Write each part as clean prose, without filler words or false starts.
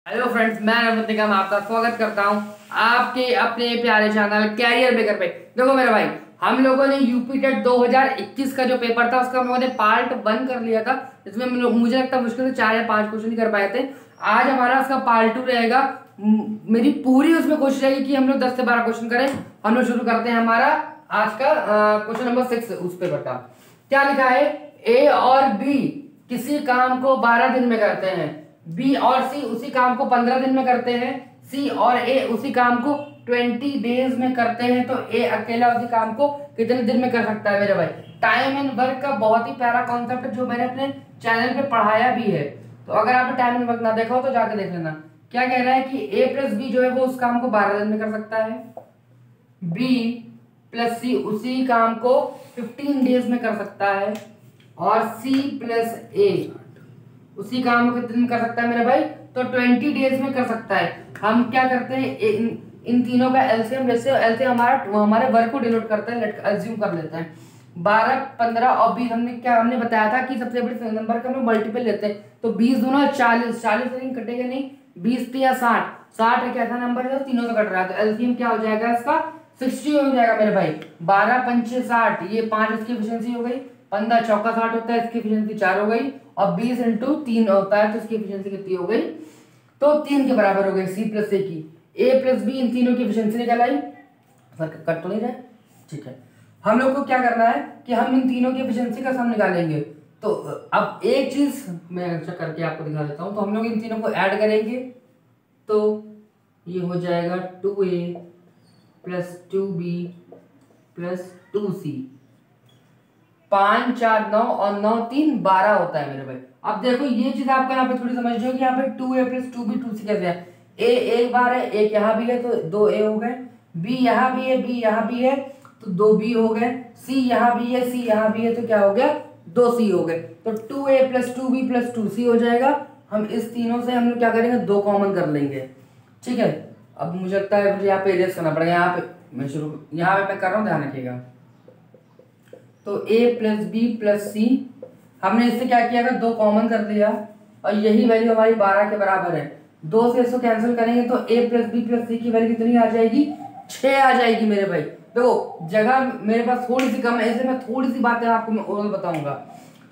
Hello friends, मैं रवि निगम आपका स्वागत करता हूं आपके अपने प्यारे चैनल कैरियर मेकर पे। देखो मेरे भाई, हम लोगों ने यूपी टेट 2021 का जो पेपर था उसका हम लोगों ने पार्ट 1 कर लिया था। इसमें मुझे लगता है मुश्किल से 4 या 5 क्वेश्चन ही कर पाए थे। आज हमारा उसका पार्ट 2 रहेगा। मेरी पूरी उसमें कोशिश रहेगी कि हम लोग 10 से 12 क्वेश्चन करें। हम लोग शुरू करते हैं हमारा आज का क्वेश्चन नंबर 6 उस पेपर का। क्या लिखा है? ए और बी किसी काम को 12 दिन में करते हैं, बी और सी उसी काम को 15 दिन में करते हैं, सी और ए उसी काम को 20 डेज में करते हैं, तो ए अकेला उसी काम को कितने दिन में कर सकता है? मेरे भाई, टाइम एंड वर्क का बहुत ही प्यारा कॉन्सेप्ट है जो मैंने अपने चैनल पे पढ़ाया भी है। तो अगर आपने टाइम एंड वर्क ना देखा हो तो जाके देख लेना। क्या कह रहा है कि ए प्लस बी जो है वो उस काम को 12 दिन में कर सकता है, बी प्लस सी उसी काम को 15 डेज में कर सकता है, और सी प्लस ए उसी काम को कितने दिन कर सकता है मेरे भाई? तो 20 डेज में कर सकता है। हम क्या करते हैं, इन तीनों का एलसीएम, जैसे एलसीएम हमारे वर्क को डिनोट करता है, एज्यूम कर लेते हैं 12, 15 और 20। हमने बताया था कि सबसे बड़े नंबर का हम मल्टीपल लेते हैं, तो 20 दूना 40, 40 से कटेगा नहीं, 20 या 60, 60 एक ऐसा नंबर है तीनों से कट रहा है, तो एलसीएम क्या हो जाएगा इसका? 60 हो जाएगा मेरे भाई। 12 पंचे 60, ये 5 इसकी एफिशिएंसी हो गई, 15 चौका 60 होता है, इसकी एफिशिएंसी 4 हो गई, और 20 इंटू 3 होता है, तो इसकी एफिशिएंसी कितनी हो गई? तो 3 के बराबर हो गई सी प्लस ए की। ए प्लस बी इन तीनों की एफिशिएंसी निकल आई। सर कट तो नहीं रहा? ठीक है। हम लोग को क्या करना है कि हम इन तीनों की एफिशिएंसी का सम निकालेंगे। तो अब एक चीज मैं अच्छा करके आपको दिखा देता हूं। तो हम लोग इन तीनों को ऐड करेंगे तो ये हो जाएगा 2a plus 2b plus 2c। 5 4 9 और 9 3 12 होता है मेरे भाई। अब देखो ये चीज आपको यहाँ पे थोड़ी समझ हो कि यहाँ पे 2a प्लस 2b 2c कैसे है। ए एक बार है, एक यहाँ भी है तो 2a हो गए, b यहाँ भी है, b यहाँ भी है तो 2b हो गए, c यहाँ भी है, c यहाँ भी है तो क्या हो गया? 2c हो गए। तो 2a plus 2b plus 2c हो जाएगा। हम इस तीनों से हम लोग क्या करेंगे? 2 कॉमन कर लेंगे। ठीक है। अब मुझे लगता है मुझे यहाँ पे इरेज करना पड़ेगा। यहाँ पे मैं कर रहा हूँ, ध्यान रखिएगा। तो a प्लस बी प्लस सी, हमने इससे क्या किया था? 2 कॉमन कर दिया, और यही वैल्यू हमारी 12 के बराबर है। 2 से इसको कैंसिल करेंगे तो a प्लस बी प्लस सी की वैल्यू कितनी आ जाएगी? 6 आ जाएगी मेरे भाई। देखो जगह मेरे पास थोड़ी सी कम है, इसलिए मैं थोड़ी सी बातें आपको मैं और बताऊंगा।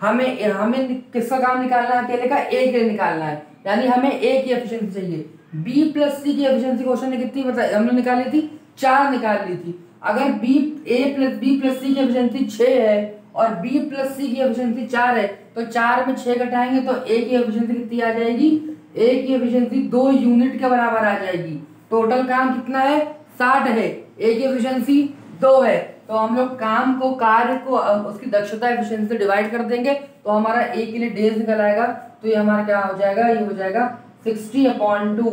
हमें किसका काम निकालना है? अकेले का a के लिए निकालना है, यानी हमें a की एफिशिएंसी चाहिए। b प्लस सी की एफिशिएंसी क्वेश्चन ने कितनी बताई? हमने निकाली थी 4 निकाल ली थी। अगर a प्लस बी प्लस सी की एफिशिएंसी 6 है और b प्लस सी की एफिशिएंसी 4 है, तो 4 में 6 घटाएंगे तो a की एफिशिएंसी कितनी आ जाएगी? a की एफिशिएंसी 2 यूनिट के बराबर आ जाएगी। टोटल काम कितना है? 60 है, a की एफिशिएंसी 2 है, तो हम लोग काम को, कार्य को उसकी दक्षता एफिशिएंसी से डिवाइड कर देंगे तो हमारा a के लिए डेज निकल आएगा। तो ये हमारा क्या हो जाएगा? ये हो जाएगा 60/2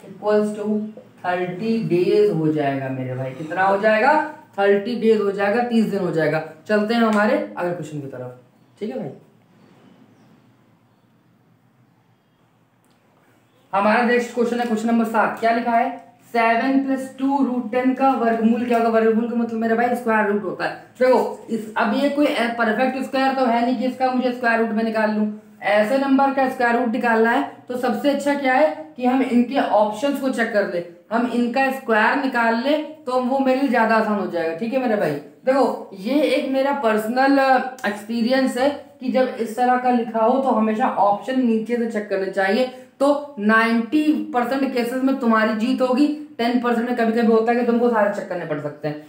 इक्वल्स टू 30 डेज हो जाएगा मेरे भाई। कितना हो जाएगा? 30 डेज हो जाएगा, 30 दिन हो जाएगा। चलते हैं हमारे अगले क्वेश्चन की तरफ। ठीक है भाई, हमारा नेक्स्ट क्वेश्चन है क्वेश्चन नंबर 7। क्या लिखा है? 7 प्लस 2 रूट 10 का वर्गमूल क्या होगा? वर्गमूल का मतलब मेरे भाई स्क्वायर रूट होता है। देखो अब ये कोई परफेक्ट स्क्वायर तो है नहीं कि इसका मुझे स्क्वायर रूट में निकाल लूं। ऐसे नंबर का स्क्वायर रूट निकालना है तो सबसे अच्छा क्या है कि हम इनके ऑप्शंस को चेक कर ले, हम इनका स्क्वायर निकाल ले तो वो मेरे लिए ज्यादा आसान हो जाएगा। ठीक है मेरे भाई। देखो ये एक मेरा पर्सनल एक्सपीरियंस है कि जब इस तरह का लिखा हो तो हमेशा ऑप्शन नीचे से चेक करने चाहिए। तो 90% केसेस में तुम्हारी जीत होगी, 10% में कभी कभी होता है कि तुमको सारे चेक करने पड़ सकते हैं।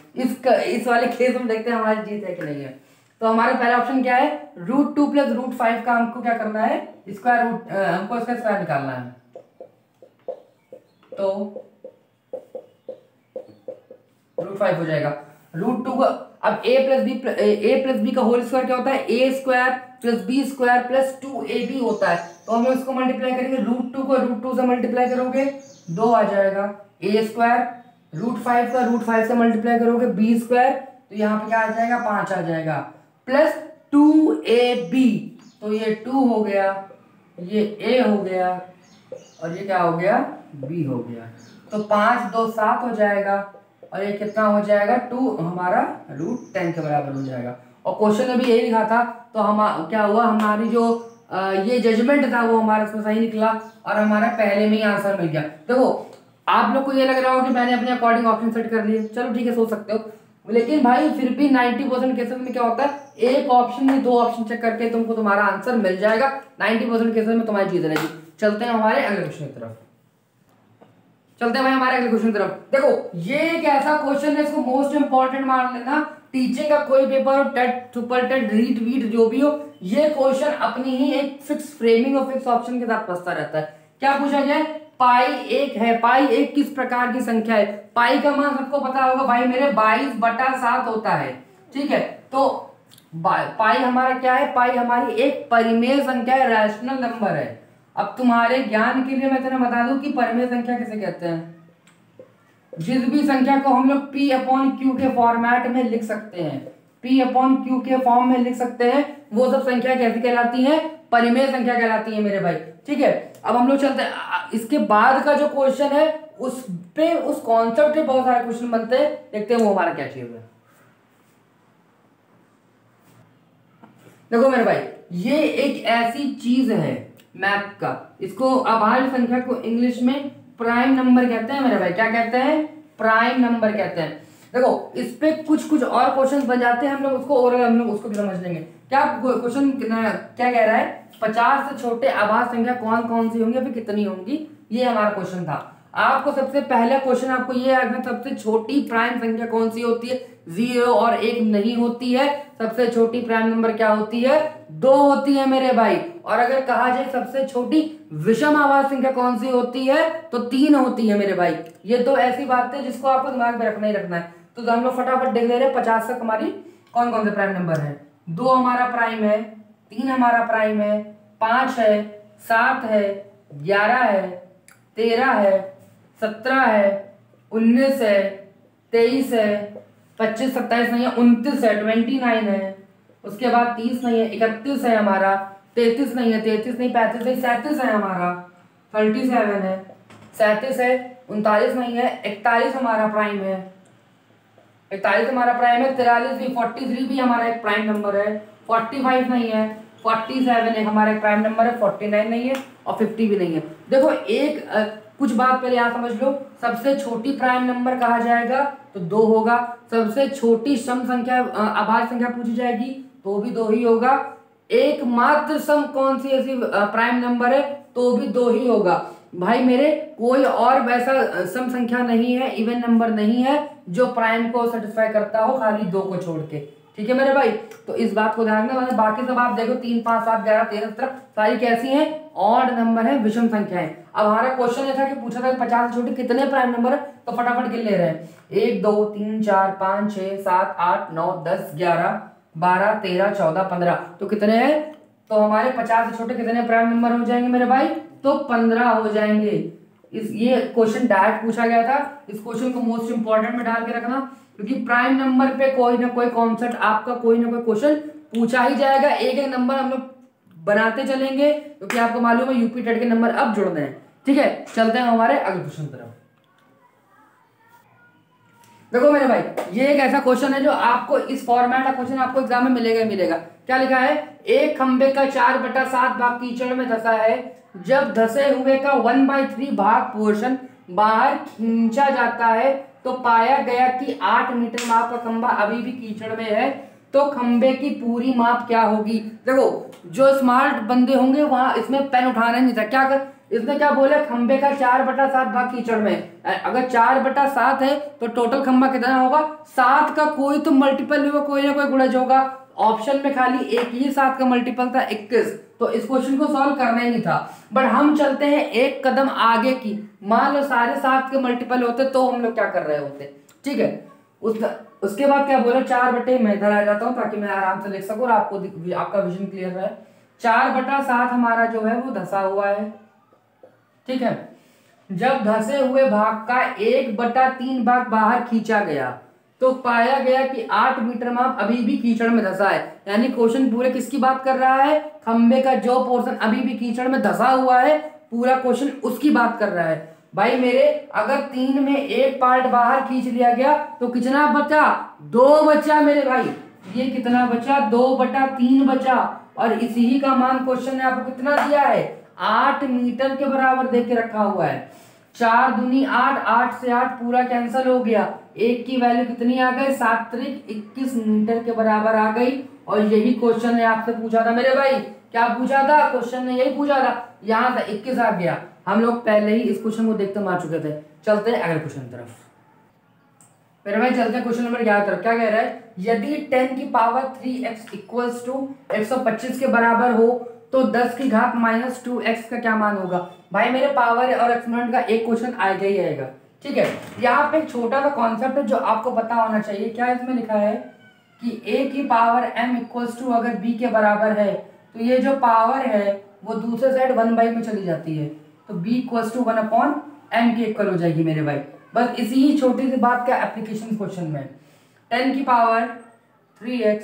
इस वाले केस में देखते हैं हमारी जीत है कि नहीं है। तो हमारा पहला ऑप्शन क्या है? √2 प्लस √5 का हमको क्या करना है? स्क्वायर रूट, हमको इसका स्क्वायर निकालना है। तो √5 हो जाएगा। √2 का अब a प्लस बी का होल स्क्वायर क्या होता है? a square plus b square plus 2ab होता है। तो हम इसको मल्टीप्लाई करेंगे, √2 को √2 से मल्टीप्लाई करोगे 2 आ जाएगा, a स्क्वायर √5 का √5 से मल्टीप्लाई करोगे b स्क्वायर, तो यहाँ पे क्या आ जाएगा? 5 आ जाएगा, प्लस 2ab, तो ये 2 हो गया, ये a हो गया, और ये क्या हो गया? b हो गया। तो 5 2 7 हो जाएगा, और ये कितना हो जाएगा? 2 हमारा √10 के बराबर हो जाएगा। और क्वेश्चन में भी यही लिखा था, तो हम क्या हुआ? हमारी जो ये जजमेंट था वो हमारा उसमें सही निकला और हमारा पहले में ही आंसर मिल गया। देखो आप लोग को ये लग रहा हो कि मैंने अपने अकॉर्डिंग ऑप्शन सेट कर लिए, चलो ठीक है सोच सकते हो, लेकिन भाई फिर भी 90% केसेस में क्या होता है, एक ऑप्शन में 2 ऑप्शन चेक करके तुमको तुम्हारा आंसर मिल जाएगा। 90% केसेस में तुम्हारी जीत रहेगी। चलते हैं हमारे अगले क्वेश्चन की तरफ। चलते हैं भाई हमारे अगले क्वेश्चन की तरफ। देखो ये एक ऐसा क्वेश्चन है, इसको मोस्ट इंपॉर्टेंट मान लेना। टीचिंग का कोई पेपर हो, टेट, सुपर टेट, रीट वीट जो भी हो, ये क्वेश्चन अपनी ही एक फिक्स फ्रेमिंग और फिक्स ऑप्शन के साथ फंसता रहता है। क्या पूछा गया है, पाई एक है, पाई एक किस प्रकार की संख्या है। पाई का मान सबको पता होगा भाई मेरे 22/7 होता है, ठीक है। तो पाई हमारा क्या है, पाई हमारी एक परिमेय संख्या है, रैशनल नंबर है। अब तुम्हारे ज्ञान के लिए मैं तुम्हें बता दूं कि परिमेय संख्या किसे कहते हैं। जिस भी संख्या को हम लोग P/Q के फॉर्मेट में लिख सकते हैं, P/Q के फॉर्म में लिख सकते हैं, वो सब संख्या कैसी कहलाती है, परिमेय संख्या कहलाती है मेरे भाई, ठीक है। अब हम लोग चलते हैं इसके बाद का जो क्वेश्चन है, उस पे उस कॉन्सेप्ट के बहुत सारे क्वेश्चन बनते हैं, देखते हैं वो हमारा क्या चीज है। देखो मेरे भाई ये एक ऐसी चीज है मैथ का, इसको अभाज्य संख्या को इंग्लिश में प्राइम नंबर कहते हैं मेरे भाई। क्या कहते हैं, प्राइम नंबर कहते हैं। देखो इस पे कुछ कुछ और क्वेश्चन बन जाते हैं, हम लोग उसको और हम लोग उसको भी समझ लेंगे। क्या क्वेश्चन क्या कह रहा है, 50 से छोटे अभाज्य संख्या कौन कौन सी होंगी, फिर कितनी होंगी, ये हमारा क्वेश्चन था। आपको सबसे पहला क्वेश्चन आपको ये रखना, सबसे छोटी प्राइम संख्या कौन सी होती है, 0 और 1 नहीं होती है। सबसे छोटी प्राइम नंबर क्या होती है, 2 होती है मेरे भाई। और अगर कहा जाए सबसे छोटी विषम अभाज्य संख्या कौन सी होती है, तो 3 होती है मेरे भाई। ये तो ऐसी बात है जिसको आपको दिमाग में रखना ही रखना है। तो हम लोग फटाफट देख ले रहे हैं 50 तक हमारी कौन कौन से प्राइम नंबर है। 2 हमारा प्राइम है, 3 हमारा प्राइम है, 5 है, 7 है, 11 है, 13 है, 17 है, 19 है, 23 है, 25 27 नहीं है, 29 है, 29 है, उसके बाद 30 नहीं है, 31 है हमारा, 33 नहीं है, 33 नहीं, 35 नहीं, 37 है हमारा, 37 है, 37 है, 39 नहीं है, 41 हमारा प्राइम है, 41 हमारा प्राइम है, 43 भी, 43 भी हमारा एक प्राइम नंबर है, 45 नहीं है, 47 है हमारा एक प्राइम नंबर है, 49 नहीं है और 50 भी नहीं है। देखो एक कुछ बात पहले यहाँ समझ लो, सबसे छोटी प्राइम नंबर कहा जाएगा तो 2 होगा। सबसे छोटी सम संख्या अभाज्य संख्या पूछी जाएगी तो भी 2 ही होगा। एकमात्र सम कौन सी ऐसी प्राइम नंबर है, तो भी 2 ही होगा भाई मेरे। कोई और वैसा सम संख्या नहीं है, इवन नंबर नहीं है जो प्राइम को सेटिस्फाई करता हो, खाली 2 को छोड़ के, ठीक है मेरे भाई। तो इस बात को ध्यान रखना। बाकी सब आप देखो 3 5 7 11 13 17 सारी कैसी हैं, ऑड नंबर है, विषम संख्याएं। अब हमारा क्वेश्चन ये था कि पूछा था 50 से छोटे कितने प्राइम नंबर है, तो फटाफट गिन ले रहे हैं। 1 2 3 4 5 6 7 8 9 10 11 12 13 14 15, तो कितने हैं, तो हमारे 50 से छोटे कितने प्राइम नंबर हो जाएंगे मेरे भाई, तो 15 हो जाएंगे। ये क्वेश्चन डायरेक्ट पूछा गया था, इस क्वेश्चन को मोस्ट इंपॉर्टेंट में डाल के रखना, क्योंकि प्राइम नंबर पे कोई ना कोई कॉन्सेप्ट आपका कोई ना कोई क्वेश्चन पूछा ही जाएगा। एक एक नंबर हम लोग बनाते चलेंगे, क्योंकि आपको मालूम है यूपी टेट के नंबर अब जुड़ने हैं, ठीक है। चलते हैं हमारे अगले क्वेश्चन तरफ। देखो मेरे भाई ये एक ऐसा क्वेश्चन है जो आपको इस फॉर्मेट का क्वेश्चन आपको एग्जाम में मिलेगा ही मिलेगा। क्या लिखा है, एक खंबे का 4/7 भाग कीचड़ में धंसा है, जब धंसे हुए का 1/3 भाग पोर्शन बाहर खींचा जाता है तो पाया गया कि 8 मीटर माप का खंबा अभी भी कीचड़ में है, तो खंबे की पूरी माप क्या होगी। देखो जो स्मार्ट बंदे होंगे वहां इसमें पेन उठाना नहीं था, क्या कर इसने क्या बोला, खंबे का 4/7 भाग कीचड़ में। अगर 4/7 है तो टोटल खंबा कितना होगा, 7 का कोई तो मल्टीपल होगा, कोई ना कोई गुणज होगा। ऑप्शन में खाली एक ही 7 का मल्टीपल था 21, तो इस क्वेश्चन को सॉल्व करना ही नहीं था। बट हम चलते हैं एक कदम आगे की, मान लो सारे 7 के मल्टीपल होते तो हम लोग क्या कर रहे होते, ठीक है। उसके बाद क्या बोला, 4 मैं इधर आ जाता हूँ ताकि मैं आराम से लिख सकूँ और आपको आपका विजन क्लियर रहे। 4/7 हमारा जो है वो धंसा हुआ है, ठीक है। जब धंसे हुए भाग का 1/3 भाग बाहर खींचा गया तो पाया गया कि 8 मीटर माप अभी भी कीचड़ में धंसा है। यानी क्वेश्चन पूरे किसकी बात कर रहा है, खंबे का जो पोर्शन अभी भी कीचड़ में धंसा हुआ है, पूरा क्वेश्चन उसकी बात कर रहा है भाई मेरे। अगर 3 में 1 पार्ट बाहर खींच लिया गया तो कितना बचा, 2 बचा मेरे भाई। ये कितना बचा, 2/3 बचा। और इसी ही का मान क्वेश्चन ने आपको कितना दिया है, 8 मीटर के बराबर दे के रखा हुआ है। 4 दूनी 8, 8 से 8 पूरा कैंसिल हो गया, एक की वैल्यू कितनी आ गई, 7 त्रिक 21 मीटर के बराबर आ गई। और यही क्वेश्चन ने आपसे पूछा था मेरे भाई, क्या पूछा था, क्वेश्चन ने यही पूछा था, यहाँ से 21 आ गया। हम लोग पहले ही इस क्वेश्चन को देखते मार चुके थे। चलते हैं अगले क्वेश्चन की तरफ मेरे भाई, चलते हैं क्वेश्चन नंबर 11 तरफ। क्या कह रहा है, यदि 10 की पावर 3x इक्वल्स टू 125 के बराबर हो तो 10 की घात माइनस 2x का क्या मान होगा। भाई मेरे पावर और एक्सपोनेंट का एक क्वेश्चन आएगा ही आएगा, ठीक है। यहाँ पे एक छोटा सा कॉन्सेप्ट है जो आपको पता होना चाहिए। क्या इसमें लिखा है कि a की पावर m इक्वल्स टू अगर b के बराबर है तो ये जो पावर है वो दूसरे साइड 1/, में चली जाती है, तो b इक्वल्स टू 1/m के इक्वल हो जाएगी मेरे भाई। बस इसी ही छोटी सी बात का एप्लीकेशन क्वेश्चन में 10 की पावर 3x,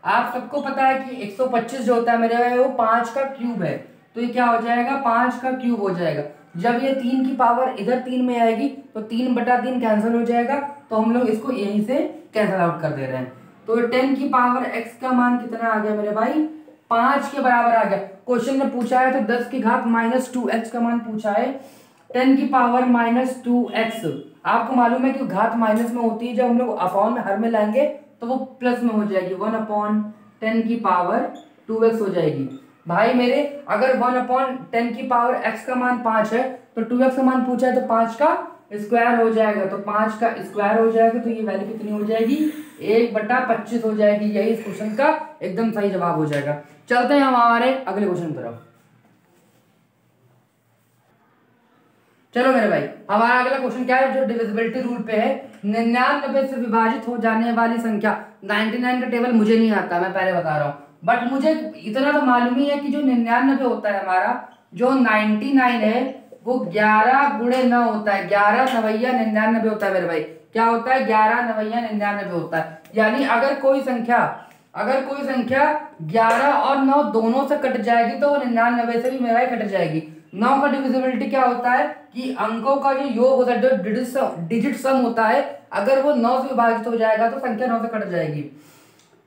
आप सबको पता है कि 125 जो होता है मेरे भाई वो 5 का क्यूब है, तो ये क्या हो जाएगा, 5 का क्यूब हो जाएगा। जब ये 3 की पावर इधर 3 में आएगी तो 3/3 कैंसिल हो जाएगा, तो हम लोग इसको यहीं से कैंसिल आउट कर दे रहे हैं। तो 10 की पावर x का मान कितना आ गया मेरे भाई, 5 के बराबर आ गया। क्वेश्चन ने पूछा है तो 10 की घात -2x का मान पूछा है, 10 की पावर -2x। आपको मालूम है कि घात माइनस में होती है, जब हम लोग अपॉन में हर में लाएंगे तो वो प्लस में हो जाएगी, 1/10 की पावर 2x हो जाएगी। भाई मेरे अगर 1/10 की पावर x का मान 5 है तो 2x का मान पूछा है तो 5 का स्क्वायर हो जाएगा, तो 5 का स्क्वायर हो जाएगा, तो ये वैल्यू कितनी हो जाएगी, 1/25 हो जाएगी। यही इस क्वेश्चन का एकदम सही जवाब हो जाएगा। चलते हैं हम हमारे अगले क्वेश्चन की तरफ। चलो मेरे भाई, हमारा अगला क्वेश्चन क्या है जो डिविजिबिलिटी रूल पे है। 99 से विभाजित हो जाने वाली संख्या, 99 का टेबल मुझे नहीं आता, मैं पहले बता रहा हूँ, बट मुझे इतना तो मालूम ही है कि जो 99 होता है हमारा, जो 99 है वो 11 गुणे 9 होता है, 11 नवैया 99 होता है मेरे भाई। क्या होता है, 11 नवैया 99 होता है। यानी अगर कोई संख्या 11 और 9 दोनों से कट जाएगी तो वो 99 से भी मेरा ही कट जाएगी। 9 का डिविजिबिलिटी क्या होता है कि अंकों का जो योग होता है, जो डिजिट सम होता है, अगर वो 9 से विभाजित हो जाएगा तो संख्या 9 से कट जाएगी।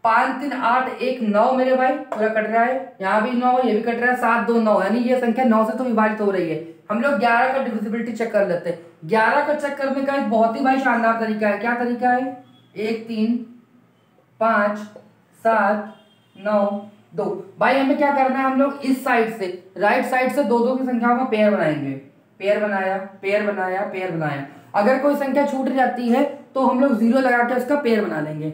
5 3 8 1 9 मेरे भाई पूरा कट रहा है, यहाँ भी 9, ये भी कट रहा है, 7 2 9, यानी ये संख्या 9 से तो विभाजित हो रही है। हम लोग 11 का डिविजिबिलिटी चेक कर लेते हैं। 11 का चेक करने का एक बहुत ही भाई शानदार तरीका है। क्या तरीका है, 1 3 5 7 9 2। भाई हमें क्या करना है, हम लोग इस साइड से राइट साइड से दो की संख्याओं का पेयर बनाएंगे। पेयर बनाया, पेयर बनाया, पेयर बनाया। अगर कोई संख्या छूट जाती है तो हम लोग 0 लगा के उसका पेयर बना लेंगे,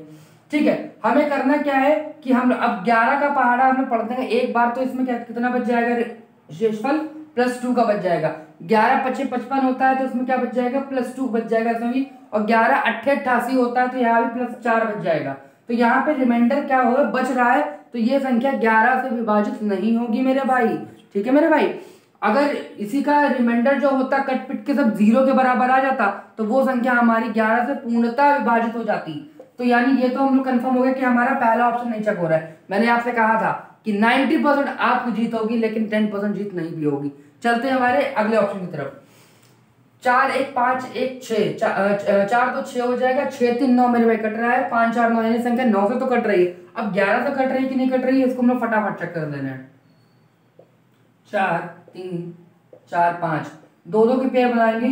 ठीक है। हमें करना क्या है कि हम अब 11 का पहाड़ा हम लोग पढ़ते हैं एक बार, तो इसमें क्या कितना बच जाएगा, शेषफल +2 का बच जाएगा। 11 25 55 होता है तो इसमें क्या बच जाएगा, +2 बच जाएगा इसमें भी। और 11 88 88 होता है तो यहाँ भी +4 बच जाएगा। तो यहाँ पे रिमाइंडर क्या होगा, बच रहा है, तो ये संख्या 11 से विभाजित नहीं होगी मेरे भाई, ठीक है मेरे भाई। अगर इसी का रिमाइंडर जो होता कट पिट के सब 0 के बराबर आ जाता तो वो संख्या हमारी 11 से पूर्णतः विभाजित हो जाती। तो यानी ये तो हम लोग कंफर्म हो गया कि हमारा पहला ऑप्शन नहीं चेक हो रहा है। मैंने आपसे कहा था कि 90% आपकी जीत होगी लेकिन 10% जीत नहीं भी होगी। चलते हैं हमारे अगले ऑप्शन की तरफ। 4 1 5 1 6, 4 तो 6 हो जाएगा, 6 3 9 मेरे भाई कट रहा है, 5 4 9, यानी संख्या 9 से तो कट रही है। अब 11 से कट रही है कि नहीं कट रही है, इसको हम लोग फटाफट चेक कर लेना है। 4 3 4 5, दो की पेयर बनाएंगे।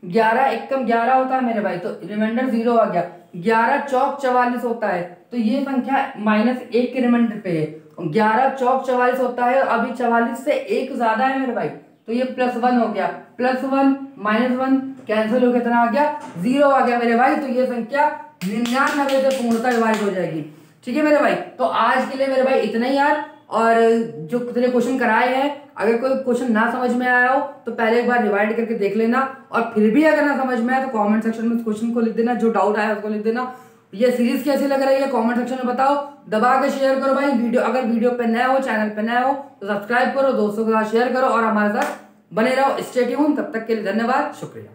11 एकम 11 होता है मेरे भाई, तो रिमाइंडर 0 आ गया। 11 चौक 44 होता है, तो ये संख्या -1 के रिमाइंडर पे है। 11 चौक 44 होता है, अभी 44 से 1 ज्यादा है मेरे भाई, तो ये +1 हो गया। +1 -1 कैंसिल हो गया, कितना आ गया, 0 आ गया मेरे भाई। तो ये संख्या 99 से पूर्णतः विभाजित हो जाएगी, ठीक है मेरे भाई। तो आज के लिए मेरे भाई इतना ही यार। और जो कितने क्वेश्चन कराए हैं, अगर कोई क्वेश्चन ना समझ में आया हो तो पहले एक बार रिवाइंड करके देख लेना, और फिर भी अगर ना समझ में आया तो कमेंट सेक्शन में उस क्वेश्चन को लिख देना, जो डाउट आया उसको लिख देना। ये सीरीज कैसी लग रही है कमेंट सेक्शन में बताओ, दबा के शेयर करो भाई। वीडियो अगर वीडियो पे नया हो, चैनल पे नया हो तो सब्सक्राइब करो, दोस्तों के साथ शेयर करो और हमारे साथ बने रहो। स्टे ट्यून, तब तक के लिए धन्यवाद, शुक्रिया।